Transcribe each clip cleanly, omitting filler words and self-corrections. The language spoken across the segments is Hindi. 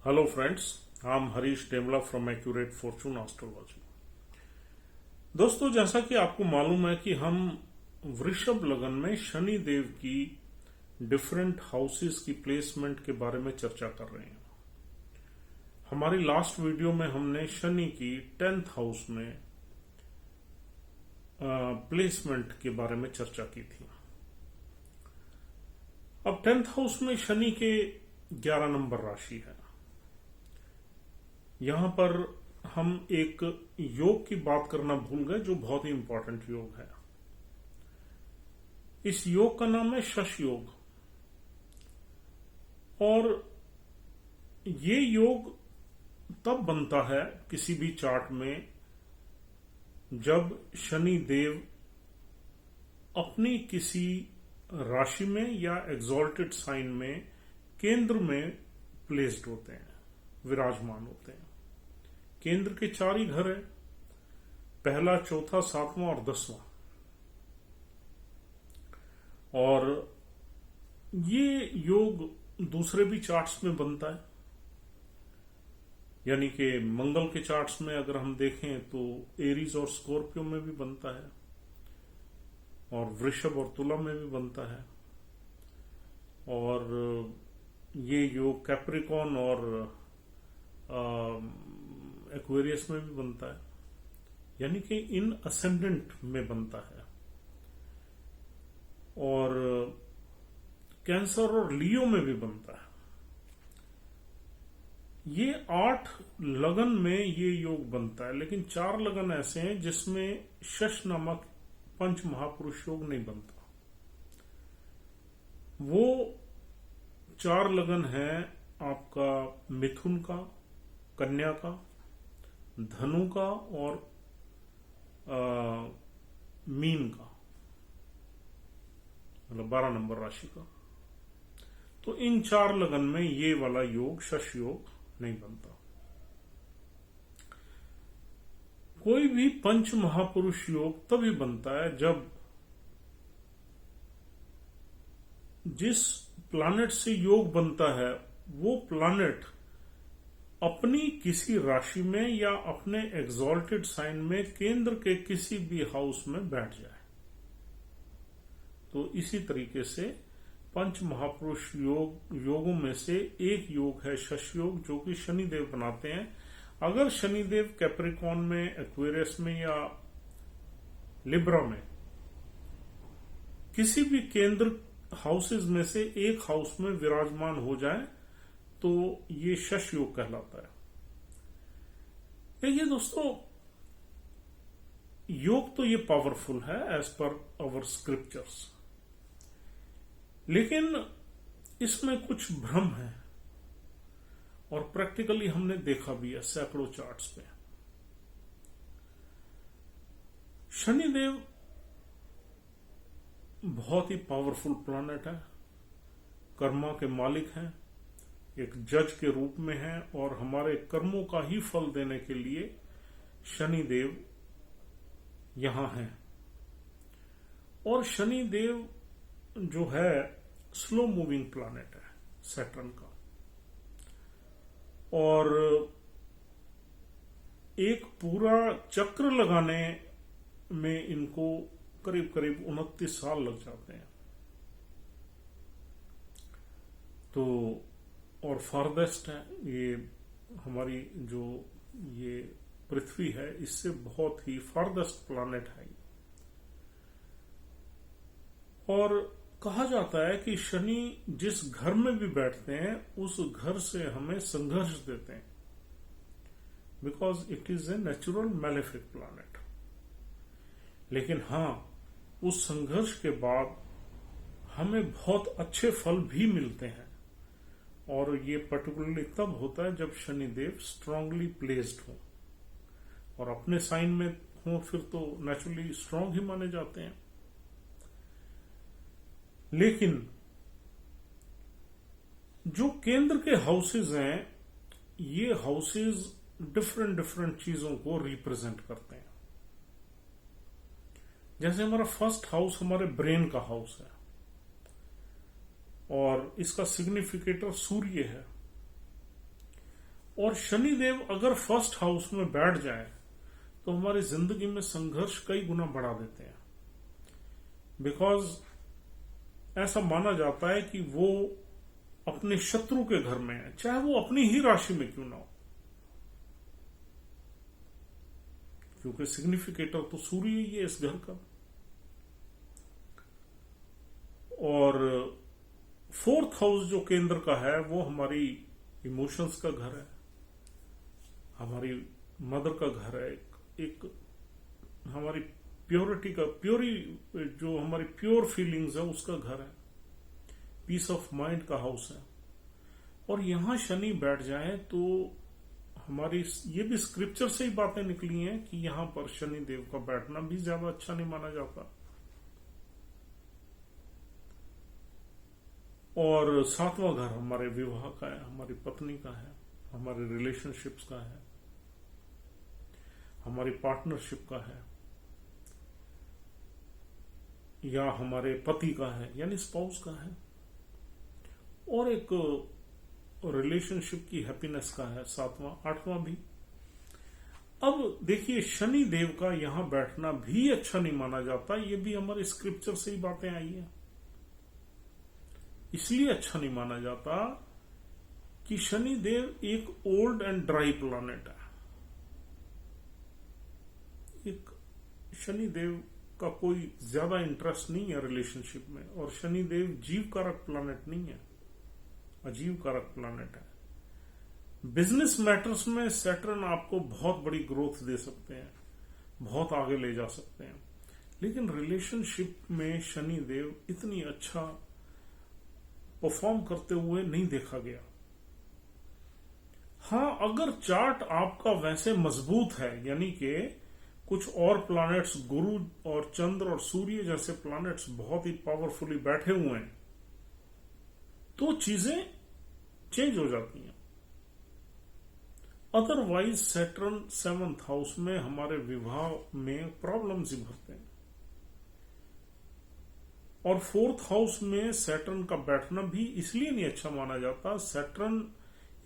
Hello friends, I am Harish Demla from accurate fortune astrology. दोस्तों, जैसा कि आपको मालूम है कि हम वृषभ लगन में शनि देव की डिफरेंट हाउसेस की प्लेसमेंट के बारे में चर्चा कर रहे हैं। हमारी लास्ट वीडियो में हमने शनि की 10th हाउस में प्लेसमेंट के बारे में चर्चा की थी। अब 10th हाउस में शनि के 11 नंबर राशि है। यहां पर हम एक योग की बात करना भूल गए, जो बहुत ही इंपॉर्टेंट योग है। इस योग का नाम है शश योग। और ये योग तब बनता है किसी भी चार्ट में जब शनि देव अपनी किसी राशि में या एग्जॉल्टेड साइन में केंद्र में प्लेस्ड होते हैं, विराजमान होते हैं। केंद्र के 4 ही घर है, पहला, चौथा, 7वां और 10वां। और ये योग दूसरे भी चार्ट्स में बनता है, यानी कि मंगल के चार्ट्स में अगर हम देखें तो एरीज और स्कॉर्पियो में भी बनता है, और वृषभ और तुला में भी बनता है, और ये योग कैप्रिकॉन और एक्वेरियस में भी बनता है, यानी कि इन असेंडेंट में बनता है। और कैंसर और लियो में भी बनता है। ये 8 लगन में ये योग बनता है, लेकिन 4 लगन ऐसे हैं जिसमें शश नामक पंच महापुरुष योग नहीं बनता। वो 4 लगन है आपका मिथुन का, कन्या का, धनु का और मीन का, मतलब 12 नंबर राशि का। तो इन 4 लगन में ये वाला योग, शश योग, नहीं बनता। कोई भी पंच महापुरुष योग तभी बनता है जब जिस प्लैनेट से योग बनता है वो प्लैनेट अपनी किसी राशि में या अपने एग्जॉल्टेड साइन में केंद्र के किसी भी हाउस में बैठ जाए। तो इसी तरीके से पंच महापुरुष योगों में से एक योग है शश योग, जो कि शनिदेव बनाते हैं। अगर शनिदेव कैप्रिकॉन में, एक्वेरियस में या लिब्रा में किसी भी केंद्र हाउसेज में से एक हाउस में विराजमान हो जाए तो ये शश योग कहलाता है। देखिए दोस्तों, योग तो ये पावरफुल है एज पर आवर स्क्रिप्चर्स, लेकिन इसमें कुछ भ्रम है और प्रैक्टिकली हमने देखा भी है सैकड़ों चार्ट्स पे। शनिदेव बहुत ही पावरफुल प्लैनेट है, कर्मा के मालिक हैं, एक जज के रूप में है, और हमारे कर्मों का ही फल देने के लिए शनिदेव यहां है। और शनिदेव जो है स्लो मूविंग प्लैनेट है सैटर्न का, और एक पूरा चक्र लगाने में इनको करीब करीब 29 साल लग जाते हैं। तो और फारदेस्ट है ये हमारी जो ये पृथ्वी है, इससे बहुत ही फारदेस्ट प्लैनेट है। और कहा जाता है कि शनि जिस घर में भी बैठते हैं उस घर से हमें संघर्ष देते हैं, because it is a natural malefic planet. लेकिन हां, उस संघर्ष के बाद हमें बहुत अच्छे फल भी मिलते हैं, और ये पर्टिकुलरली तब होता है जब शनिदेव स्ट्रांगली प्लेस्ड हो और अपने साइन में हो, फिर तो नेचुरली स्ट्रांग ही माने जाते हैं। लेकिन जो केंद्र के हाउसेज हैं, ये हाउसेज डिफरेंट चीजों को रिप्रेजेंट करते हैं। जैसे हमारा फर्स्ट हाउस हमारे ब्रेन का हाउस है, और इसका सिग्निफिकेटर सूर्य है। और शनिदेव अगर फर्स्ट हाउस में बैठ जाए तो हमारी जिंदगी में संघर्ष कई गुना बढ़ा देते हैं। बिकॉज ऐसा माना जाता है कि वो अपने शत्रु के घर में है, चाहे वो अपनी ही राशि में क्यों ना हो, क्योंकि सिग्निफिकेटर तो सूर्य ही है इस घर का। और फोर्थ हाउस जो केंद्र का है वो हमारी इमोशंस का घर है, हमारी मदर का घर है, एक हमारी प्योरिटी का जो हमारी प्योर फीलिंग्स है उसका घर है, पीस ऑफ माइंड का हाउस है। और यहां शनि बैठ जाए तो हमारी ये भी स्क्रिप्चर से ही बातें निकली हैं कि यहां पर शनि देव का बैठना भी ज्यादा अच्छा नहीं माना जाता। और सातवां घर हमारे विवाह का है, हमारी पत्नी का है, हमारे रिलेशनशिप्स का है, हमारी पार्टनरशिप का है, या हमारे पति का है यानी स्पाउस का है, और एक रिलेशनशिप की हैप्पीनेस का है सातवां आठवां भी। अब देखिए शनि देव का यहां बैठना भी अच्छा नहीं माना जाता, ये भी हमारे स्क्रिप्चर से ही बातें आई है। इसलिए अच्छा नहीं माना जाता कि शनि देव एक ओल्ड एंड ड्राई प्लैनेट है। एक शनि देव का कोई ज्यादा इंटरेस्ट नहीं है रिलेशनशिप में, और शनि देव जीव कारक प्लैनेट नहीं है, अजीव कारक प्लैनेट है। बिजनेस मैटर्स में सैटर्न आपको बहुत बड़ी ग्रोथ दे सकते हैं, बहुत आगे ले जा सकते हैं, लेकिन रिलेशनशिप में शनि देव इतनी अच्छा परफॉर्म करते हुए नहीं देखा गया। हाँ, अगर चार्ट आपका वैसे मजबूत है, यानी कि कुछ और प्लैनेट्स गुरु और चंद्र और सूर्य जैसे प्लैनेट्स बहुत ही पावरफुली बैठे हुए हैं, तो चीजें चेंज हो जाती हैं। अदरवाइज सैटर्न 7th हाउस में हमारे विवाह में प्रॉब्लम्स ही भरते हैं। और 4th हाउस में सैटर्न का बैठना भी इसलिए नहीं अच्छा माना जाता, सैटर्न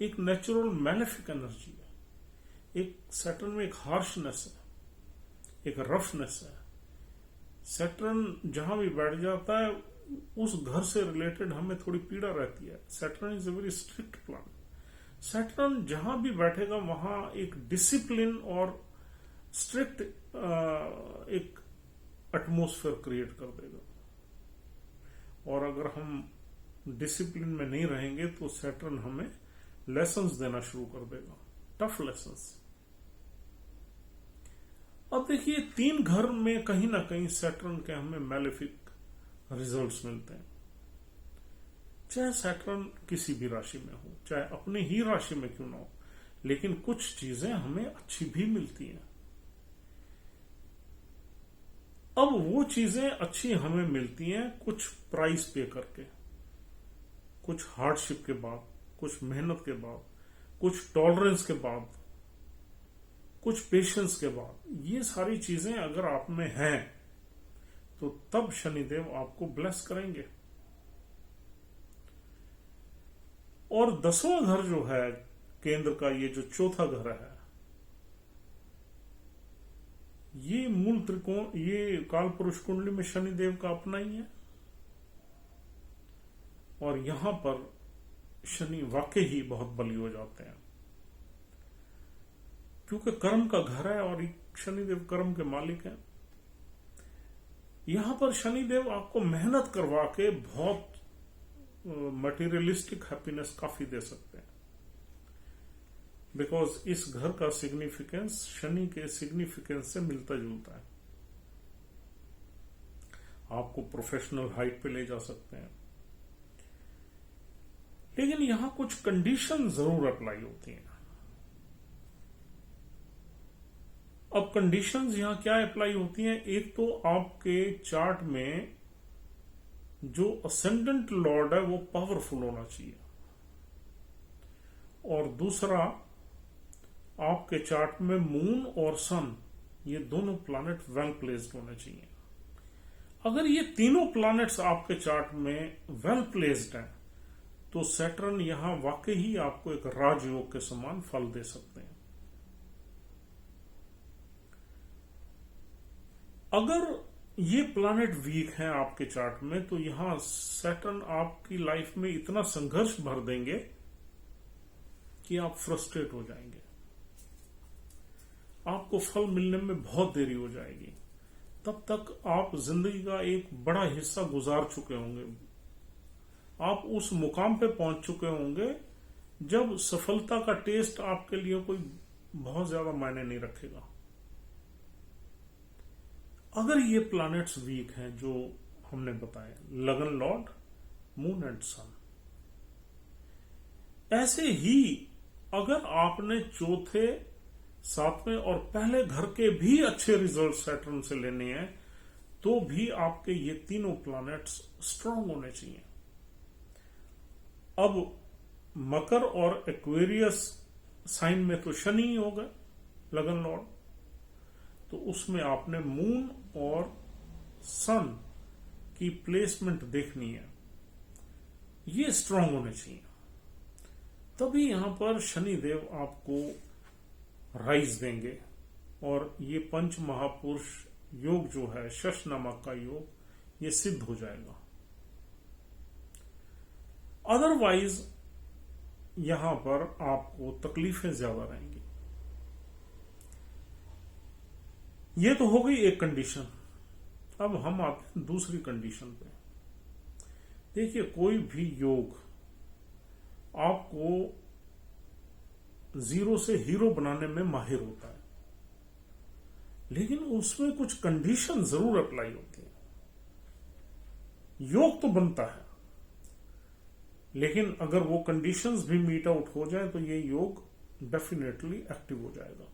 एक नेचुरल मैलेफिक एनर्जी है, एक सैटर्न में एक हार्शनेस है, एक रफनेस है। सैटर्न जहां भी बैठ जाता है उस घर से रिलेटेड हमें थोड़ी पीड़ा रहती है। Saturn is a very strict plan. Saturn जहां भी बैठेगा वहां एक डिसिप्लिन और स्ट्रिक्ट एक एटमॉस्फेयर क्रिएट कर देगा। और अगर हम डिसिप्लिन में नहीं रहेंगे तो सैटर्न हमें लेसन्स देना शुरू कर देगा, टफ लेसन्स। अब देखिए 3 घर में कहीं ना कहीं सैटर्न के हमें मैलेफिक रिजल्ट्स मिलते हैं, चाहे सैटर्न किसी भी राशि में हो, चाहे अपने ही राशि में क्यों ना हो, लेकिन कुछ चीजें हमें अच्छी भी मिलती हैं। अब वो चीजें अच्छी हमें मिलती हैं कुछ प्राइस पे करके, कुछ हार्डशिप के बाद, कुछ मेहनत के बाद, कुछ टॉलरेंस के बाद, कुछ पेशेंस के बाद। ये सारी चीजें अगर आप में हैं तो तब शनिदेव आपको ब्लेस करेंगे। और 10वां घर जो है केंद्र का, ये जो चौथा घर है, ये मूल त्रिकोण, ये काल पुरुष कुंडली में शनिदेव का अपना ही है। और यहां पर शनि वाकई ही बहुत बली हो जाते हैं, क्योंकि कर्म का घर है और शनिदेव कर्म के मालिक हैं। यहां पर शनिदेव आपको मेहनत करवा के बहुत मटेरियलिस्टिक हैप्पीनेस काफी दे सकते हैं, बिकॉज इस घर का सिग्निफिकेंस शनि के सिग्निफिकेंस से मिलता जुलता है। आपको प्रोफेशनल हाइट पे ले जा सकते हैं, लेकिन यहां कुछ कंडीशन जरूर अप्लाई होती हैं। अब कंडीशंस यहां क्या अप्लाई होती हैं? एक तो आपके चार्ट में जो असेंडेंट लॉर्ड है वो पावरफुल होना चाहिए, और दूसरा आपके चार्ट में मून और सन, ये दोनों प्लैनेट वेल प्लेस्ड होने चाहिए। अगर ये तीनों प्लैनेट्स आपके चार्ट में वेल प्लेस्ड हैं तो सैटर्न यहां वाकई ही आपको एक राजयोग के समान फल दे सकते हैं। अगर ये प्लैनेट वीक है आपके चार्ट में, तो यहां सैटर्न आपकी लाइफ में इतना संघर्ष भर देंगे कि आप फ्रस्ट्रेट हो जाएंगे, आपको फल मिलने में बहुत देरी हो जाएगी। तब तक आप जिंदगी का एक बड़ा हिस्सा गुजार चुके होंगे, आप उस मुकाम पे पहुंच चुके होंगे जब सफलता का टेस्ट आपके लिए कोई बहुत ज्यादा मायने नहीं रखेगा। अगर ये प्लैनेट्स वीक हैं जो हमने बताया, लगन लॉर्ड, मून एंड सन, ऐसे ही अगर आपने चौथे, सातवें और पहले घर के भी अच्छे रिजल्ट सैटर्न से लेने हैं, तो भी आपके ये तीनों प्लैनेट्स स्ट्रांग होने चाहिए। अब मकर और एक्वेरियस साइन में तो शनि ही होगा लगन लॉर्ड, तो उसमें आपने मून और सन की प्लेसमेंट देखनी है, ये स्ट्रांग होने चाहिए। तभी यहां पर शनि देव आपको राइज देंगे और ये पंच महापुरुष योग जो है, शश नामक का योग, ये सिद्ध हो जाएगा। अदरवाइज यहां पर आपको तकलीफें ज्यादा रहेंगी। ये तो हो गई एक कंडीशन। अब हम आते हैं दूसरी कंडीशन पे। देखिए, कोई भी योग आपको जीरो से हीरो बनाने में माहिर होता है, लेकिन उसमें कुछ कंडीशन जरूर अप्लाई होती है। योग तो बनता है, लेकिन अगर वो कंडीशंस भी मीट आउट हो जाए तो ये योग डेफिनेटली एक्टिव हो जाएगा।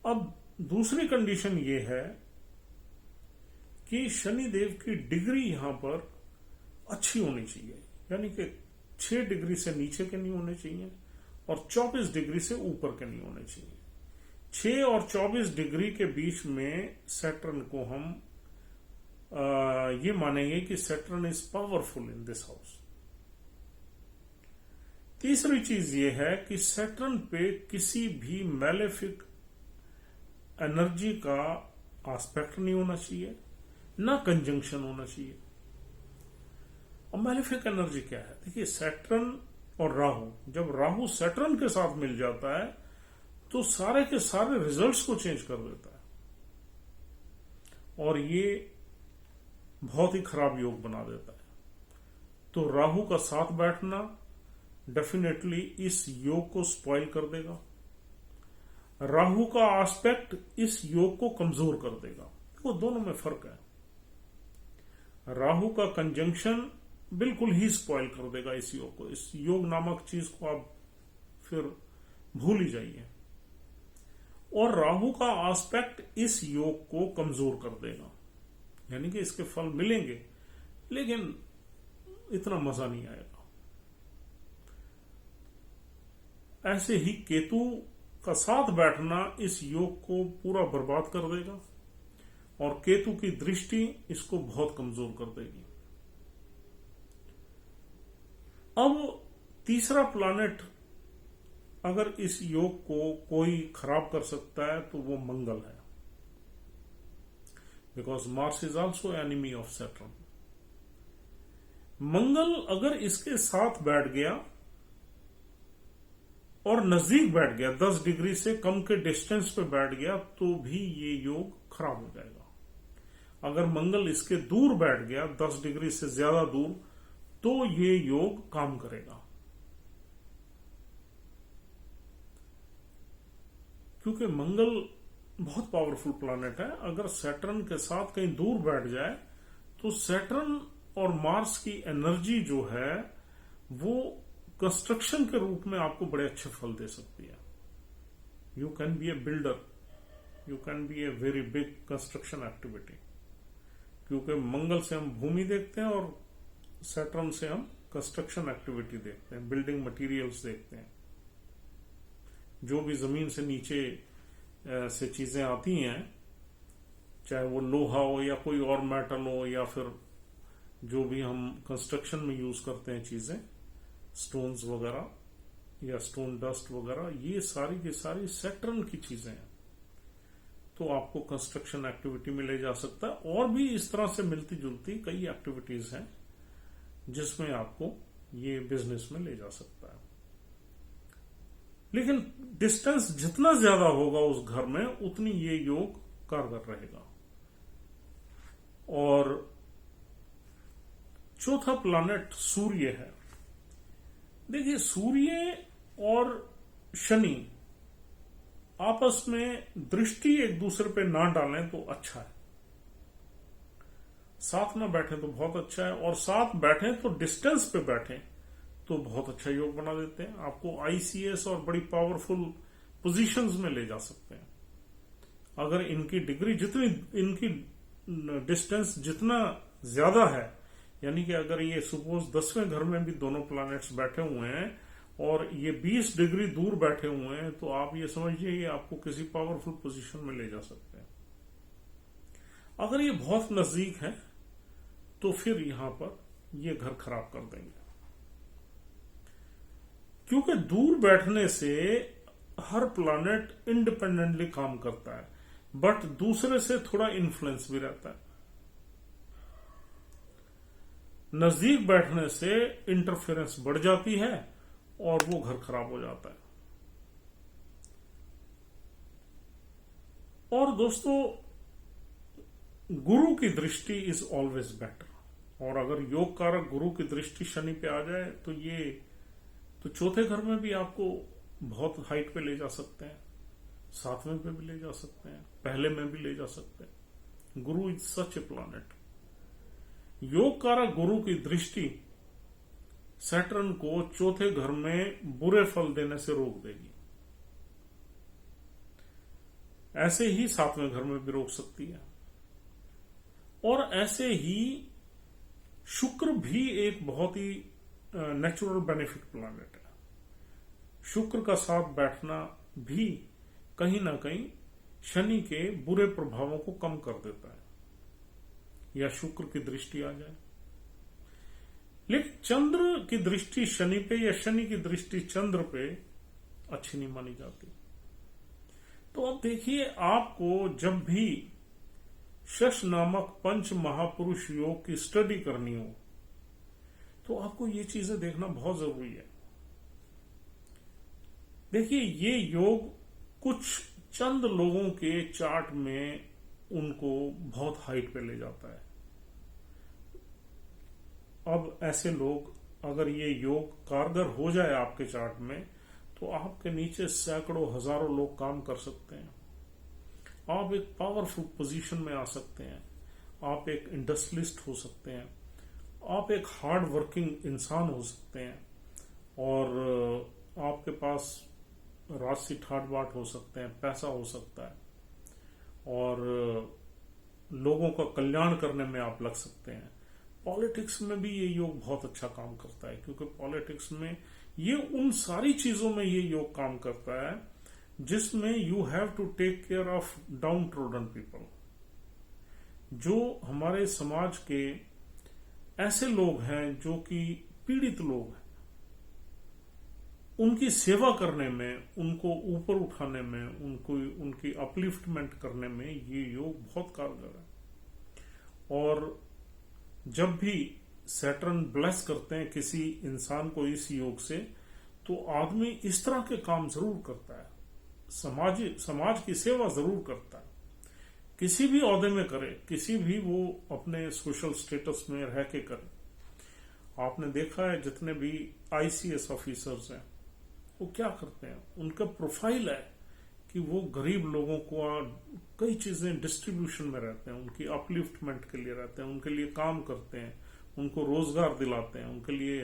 अब दूसरी कंडीशन ये है कि शनि देव की डिग्री यहां पर अच्छी होनी चाहिए, यानी कि 6 डिग्री से नीचे के नहीं होने चाहिए और 24 डिग्री से ऊपर के नहीं होने चाहिए। 6 और 24 डिग्री के बीच में सैटर्न को हम ये मानेंगे कि Saturn is powerful in this house. तीसरी चीज ये है कि सैटर्न पे किसी भी मैलेफिक एनर्जी का एस्पेक्ट नहीं होना चाहिए, ना कंजंक्शन होना चाहिए। और मैलेफिक एनर्जी क्या है? देखिए, सैटर्न और राहु, जब राहु सैटर्न के साथ मिल जाता है तो सारे के सारे रिजल्ट्स को चेंज कर देता है और ये बहुत ही खराब योग बना देता है। तो राहु का साथ बैठना डेफिनेटली इस योग को स्पॉइल कर देगा। राहु का एस्पेक्ट इस योग को कमजोर कर देगा। वो दोनों में फर्क है। राहु का कंजंक्शन बिल्कुल ही स्पॉइल कर देगा इस योग को। इस योग नामक चीज को आप फिर भूल ही जाइए। और राहु का एस्पेक्ट इस योग को कमजोर कर देगा, यानी कि इसके फल मिलेंगे लेकिन इतना मजा नहीं आएगा। ऐसे ही केतु का साथ बैठना इस योग को पूरा बर्बाद कर देगा और केतु की दृष्टि इसको बहुत कमजोर कर देगी। अब तीसरा प्लैनेट अगर इस योग को कोई खराब कर सकता है तो वो मंगल है, because Mars is also enemy of Saturn. मंगल अगर इसके साथ बैठ गया और नजदीक बैठ गया, 10 डिग्री से कम के डिस्टेंस पे बैठ गया, तो भी ये योग खराब हो जाएगा। अगर मंगल इसके दूर बैठ गया, 10 डिग्री से ज्यादा दूर, तो ये योग काम करेगा। क्योंकि मंगल बहुत पावरफुल प्लैनेट है। अगर सैटर्न के साथ कहीं दूर बैठ जाए तो सैटर्न और मार्स की एनर्जी जो है वो कंस्ट्रक्शन के रूप में आपको बड़े अच्छे फल दे सकती है। You can be A builder, you can be a very big construction activity. क्योंकि मंगल से हम भूमि देखते हैं और सैटर्न से हम कंस्ट्रक्शन एक्टिविटी देखते हैं, बिल्डिंग मटेरियल्स देखते हैं। जो भी जमीन से नीचे से चीजें आती हैं, चाहे वो लोहा हो या कोई और मेटल हो या फिर जो भी हम कंस्ट्रक्शन में यूज करते हैं चीजें, स्टोन्स वगैरह या स्टोन डस्ट वगैरह, ये सारी की सारी सैटर्न की चीजें हैं। तो आपको कंस्ट्रक्शन एक्टिविटी में ले जा सकता है। और भी इस तरह से मिलती जुलती कई एक्टिविटीज हैं जिसमें आपको ये बिजनेस में ले जा सकता है। लेकिन डिस्टेंस जितना ज्यादा होगा उस घर में, उतनी ये योग कारगर रहेगा। और चौथा प्लैनेट सूर्य है। देखिए, सूर्य और शनि आपस में दृष्टि एक दूसरे पे ना डालें तो अच्छा है। साथ में बैठे तो बहुत अच्छा है, और साथ बैठे तो डिस्टेंस पे बैठे तो बहुत अच्छा योग बना देते हैं। आपको आईसीएस और बड़ी पावरफुल पोजीशंस में ले जा सकते हैं। अगर इनकी डिग्री जितनी, इनकी डिस्टेंस जितना ज्यादा है, यानी कि अगर ये सपोज 10वें घर में भी दोनों प्लैनेट्स बैठे हुए हैं और ये 20 डिग्री दूर बैठे हुए हैं, तो आप ये समझिए ये आपको किसी पावरफुल पोजीशन में ले जा सकते हैं। अगर ये बहुत नजदीक है तो फिर यहां पर ये घर खराब कर देंगे, क्योंकि दूर बैठने से हर प्लैनेट इंडिपेंडेंटली काम करता है, बट दूसरे से थोड़ा इन्फ्लुएंस भी रहता है। नजदीक बैठने से इंटरफेरेंस बढ़ जाती है और वो घर खराब हो जाता है। और दोस्तों, गुरु की दृष्टि इज ऑलवेज बेटर। और अगर योग कारक गुरु की दृष्टि शनि पे आ जाए तो ये तो चौथे घर में भी आपको बहुत हाइट पे ले जा सकते हैं, 7वें पे भी ले जा सकते हैं, पहले में भी ले जा सकते हैं। गुरु इज सच ए प्लैनेट। योग कारक गुरु की दृष्टि सैटर्न को चौथे घर में बुरे फल देने से रोक देगी। ऐसे ही 7वें घर में भी रोक सकती है। और ऐसे ही शुक्र भी एक बहुत ही नेचुरल बेनिफिट प्लैनेट है। शुक्र का साथ बैठना भी कहीं ना कहीं शनि के बुरे प्रभावों को कम कर देता है, या शुक्र की दृष्टि आ जाए। लेकिन चंद्र की दृष्टि शनि पे या शनि की दृष्टि चंद्र पे अच्छी नहीं मानी जाती। तो अब देखिए, आपको जब भी शश नामक पंच महापुरुष योग की स्टडी करनी हो तो आपको ये चीजें देखना बहुत जरूरी है। देखिए, ये योग कुछ चंद लोगों के चार्ट में उनको बहुत हाइट पे ले जाता है। अब ऐसे लोग, अगर ये योग कारगर हो जाए आपके चार्ट में, तो आपके नीचे सैकड़ों हजारों लोग काम कर सकते हैं। आप एक पावरफुल पोजीशन में आ सकते हैं, आप एक इंडस्ट्रियलिस्ट हो सकते हैं, आप एक हार्ड वर्किंग इंसान हो सकते हैं, और आपके पास राशि ठाट बाट हो सकते हैं, पैसा हो सकता है, और लोगों का कल्याण करने में आप लग सकते हैं। पॉलिटिक्स में भी ये योग बहुत अच्छा काम करता है, क्योंकि पॉलिटिक्स में ये उन सारी चीजों में ये योग काम करता है जिसमें you have to take care of downtrodden people. जो हमारे समाज के ऐसे लोग हैं जो कि पीड़ित लोग हैं, उनकी सेवा करने में, उनको ऊपर उठाने में, उनकी अपलिफ्टमेंट करने में ये योग बहुत कारगर है। और जब भी सैटर्न ब्लेस करते हैं किसी इंसान को इस योग से, तो आदमी इस तरह के काम जरूर करता है, समाज की सेवा जरूर करता है, किसी भी ओहदे में करे, किसी भी वो अपने सोशल स्टेटस में रह के करे। आपने देखा है जितने भी आईसीएस ऑफिसर्स हैं वो क्या करते हैं, उनका प्रोफाइल है कि वो गरीब लोगों को कई चीजें डिस्ट्रीब्यूशन में रहते हैं, उनकी अपलिफ्टमेंट के लिए रहते हैं, उनके लिए काम करते हैं, उनको रोजगार दिलाते हैं, उनके लिए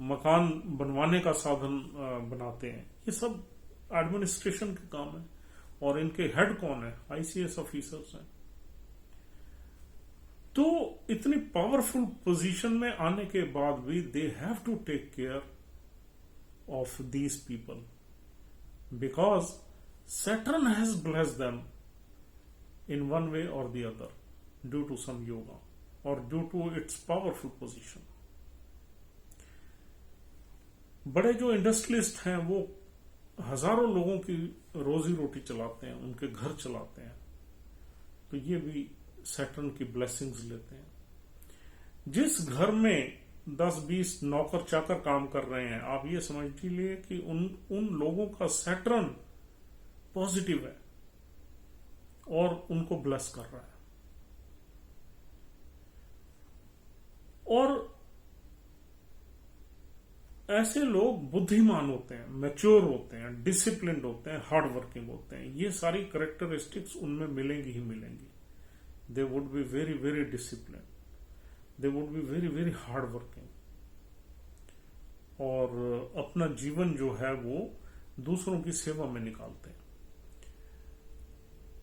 मकान बनवाने का साधन बनाते हैं। ये सब एडमिनिस्ट्रेशन के काम है, और इनके हेड कौन है? आईसीएस ऑफिसर्स हैं। तो इतनी पावरफुल पोजीशन में आने के बाद भी they have to take care of these people, because Saturn has blessed them in one way or the other due to some yoga. और due to its powerful position. बड़े जो इंडस्ट्रियलिस्ट हैं वो हजारों लोगों की रोजी रोटी चलाते हैं, उनके घर चलाते हैं, तो ये भी सैटर्न की ब्लेसिंग्स लेते हैं। जिस घर में 10-20 नौकर चाकर काम कर रहे हैं, आप ये समझ लीजिए कि उन लोगों का सैटर्न पॉजिटिव है और उनको ब्लेस कर रहा है। और ऐसे लोग बुद्धिमान होते हैं, मैच्योर होते हैं, डिसिप्लिन्ड होते हैं, हार्ड वर्किंग होते हैं। ये सारी कैरेक्टरिस्टिक्स उनमें मिलेंगी ही मिलेंगी। They would be very very discipline, they would be very very hard working, और अपना जीवन जो है वो दूसरों की सेवा में निकालते हैं।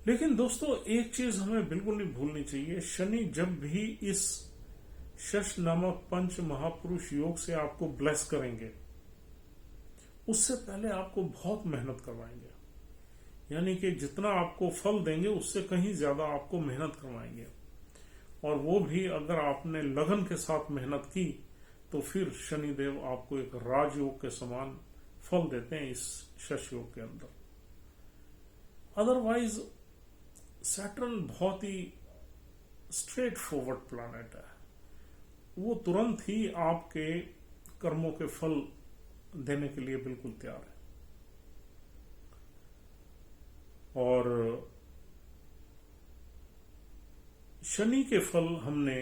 लेकिन दोस्तों, एक चीज हमें बिल्कुल नहीं भूलनी चाहिए, शनि जब भी इस शश नामक पंच महापुरुष योग से आपको ब्लेस करेंगे, उससे पहले आपको बहुत मेहनत करवाएंगे। यानी कि जितना आपको फल देंगे उससे कहीं ज्यादा आपको मेहनत करवाएंगे, और वो भी अगर आपने लगन के साथ मेहनत की तो फिर शनिदेव आपको एक राजयोग के समान फल देते हैं इस शश योग के अंदर। अदरवाइज सैटर्न बहुत ही स्ट्रेट फॉरवर्ड प्लैनेट है, वो तुरंत ही आपके कर्मों के फल देने के लिए बिल्कुल तैयार है। और शनि के फल हमने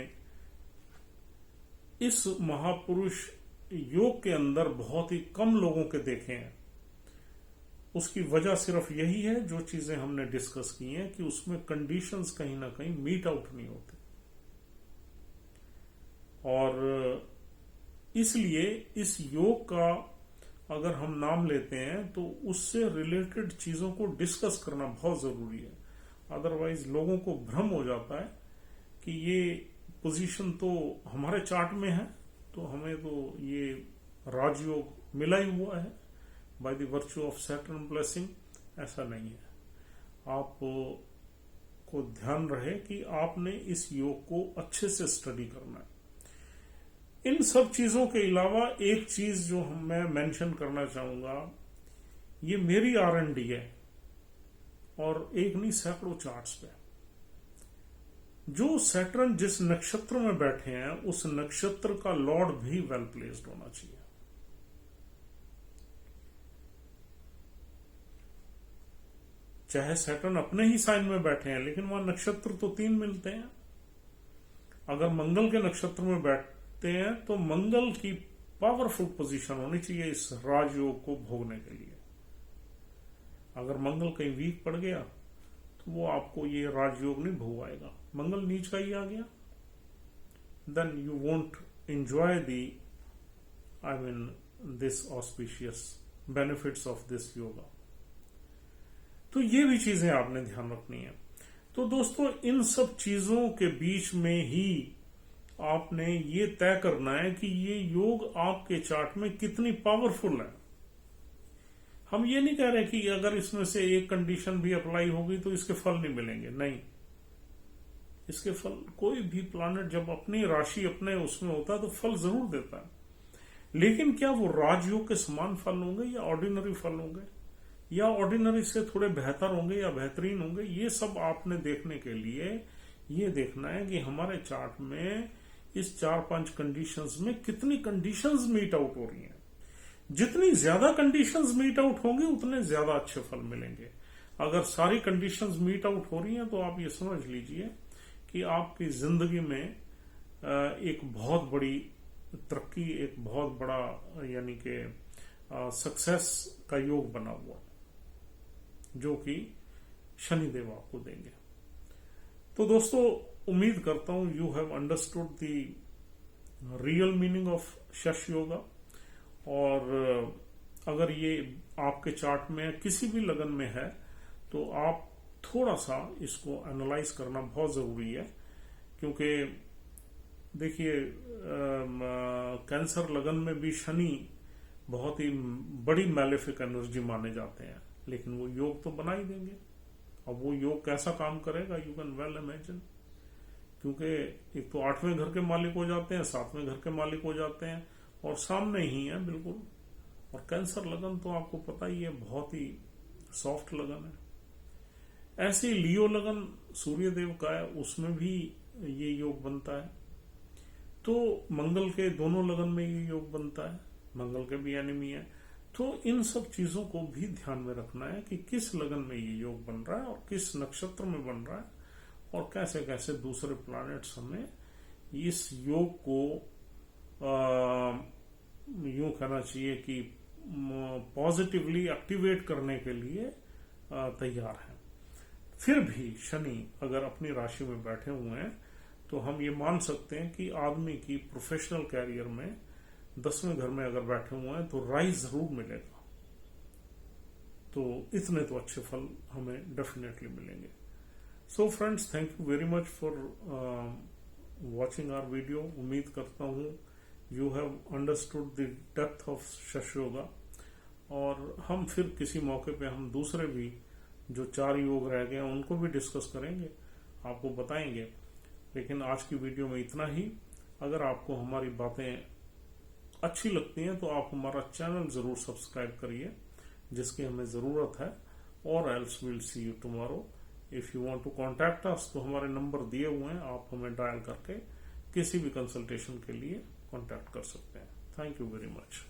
इस महापुरुष योग के अंदर बहुत ही कम लोगों के देखे हैं। उसकी वजह सिर्फ यही है, जो चीजें हमने डिस्कस की हैं, कि उसमें कंडीशंस कहीं ना कहीं मीट आउट नहीं होते, और इसलिए इस योग का अगर हम नाम लेते हैं तो उससे रिलेटेड चीजों को डिस्कस करना बहुत जरूरी है। अदरवाइज लोगों को भ्रम हो जाता है कि ये पोजीशन तो हमारे चार्ट में है, तो हमें तो ये राजयोग मिला ही हुआ है by the virtue of Saturn blessing. ऐसा नहीं है। आप को ध्यान रहे कि आपने इस योग को अच्छे से स्टडी करना है। इन सब चीजों के अलावा एक चीज जो मैं मेंशन करना चाहूंगा, ये मेरी R&D है, और एक नहीं सैकड़ों चार्ट्स पे। जो सैटर्न जिस नक्षत्र में बैठे हैं उस नक्षत्र का लॉर्ड भी वेल प्लेस्ड होना चाहिए। चाहे सैटर्न अपने ही साइन में बैठे हैं, लेकिन वहां नक्षत्र तो 3 मिलते हैं। अगर मंगल के नक्षत्र में बैठते हैं तो मंगल की पावरफुल पोजीशन होनी चाहिए इस राजयोग को भोगने के लिए। अगर मंगल कहीं वीक पड़ गया तो वो आपको ये राजयोग नहीं भोगाएगा। मंगल नीच का ही आ गया, then you won't enjoy this auspicious benefits of this yoga. तो ये भी चीजें आपने ध्यान रखनी है। तो दोस्तों, इन सब चीजों के बीच में ही आपने ये तय करना है कि ये योग आपके चार्ट में कितनी पावरफुल है। हम ये नहीं कह रहे कि अगर इसमें से एक कंडीशन भी अप्लाई होगी तो इसके फल नहीं मिलेंगे, नहीं। इसके फल, कोई भी प्लैनेट जब अपनी राशि अपने उसमें होता है तो फल जरूर देता है, लेकिन क्या वो राजयोग के समान फल होंगे या ऑर्डिनरी फल होंगे, या ऑर्डिनरी से थोड़े बेहतर होंगे या बेहतरीन होंगे, ये सब आपने देखने के लिए ये देखना है कि हमारे चार्ट में इस 4-5 कंडीशंस में कितनी कंडीशंस मीट आउट हो रही हैं। जितनी ज्यादा कंडीशंस मीट आउट होंगी उतने ज्यादा अच्छे फल मिलेंगे। अगर सारी कंडीशंस मीट आउट हो रही हैं तो आप ये समझ लीजिए कि आपकी जिंदगी में एक बहुत बड़ी तरक्की, एक बहुत बड़ा यानी कि सक्सेस का योग बना हुआ, जो कि शनिदेव आपको देंगे। तो दोस्तों, उम्मीद करता हूं you have understood the real meaning of Shash yoga. और अगर ये आपके चार्ट में किसी भी लगन में है तो आप थोड़ा सा इसको एनालाइज करना बहुत जरूरी है, क्योंकि देखिए कैंसर लगन में भी शनि बहुत ही बड़ी मैलेफिक एनर्जी माने जाते हैं, लेकिन वो योग तो बना ही देंगे। अब वो योग कैसा काम करेगा, यू कैन वेल इमेजिन, क्योंकि एक तो 8वें घर के मालिक हो जाते हैं, 7वें घर के मालिक हो जाते हैं और सामने ही है बिल्कुल। और कैंसर लगन तो आपको पता ही है, बहुत ही सॉफ्ट लगन है। ऐसे लियो लगन सूर्य देव का है, उसमें भी ये योग बनता है। तो मंगल के दोनों लगन में ये योग बनता है, मंगल के भी एनिमी है। तो इन सब चीजों को भी ध्यान में रखना है कि किस लगन में ये योग बन रहा है और किस नक्षत्र में बन रहा है, और कैसे कैसे दूसरे प्लैनेट्स हमें इस योग को यूं कहना चाहिए कि पॉजिटिवली एक्टिवेट करने के लिए तैयार है। फिर भी शनि अगर अपनी राशि में बैठे हुए हैं तो हम ये मान सकते हैं कि आदमी की प्रोफेशनल कैरियर में 10वें घर में अगर बैठे हुए हैं तो राइज जरूर मिलेगा। तो इतने तो अच्छे फल हमें डेफिनेटली मिलेंगे। So friends, thank you very much for watching our video. उम्मीद करता हूं you have understood the depth of Shash yoga, और हम फिर किसी मौके पे हम दूसरे भी जो 4 योग रह गए उनको भी डिस्कस करेंगे, आपको बताएंगे। लेकिन आज की वीडियो में इतना ही। अगर आपको हमारी बातें अच्छी लगती हैं तो आप हमारा चैनल जरूर सब्सक्राइब करिए, जिसकी हमें जरूरत है। और else will see you tomorrow. If you want to contact us तो हमारे नंबर दिए हुए हैं, आप हमें डायल करके किसी भी कंसल्टेशन के लिए कॉन्टैक्ट कर सकते हैं। Thank you very much.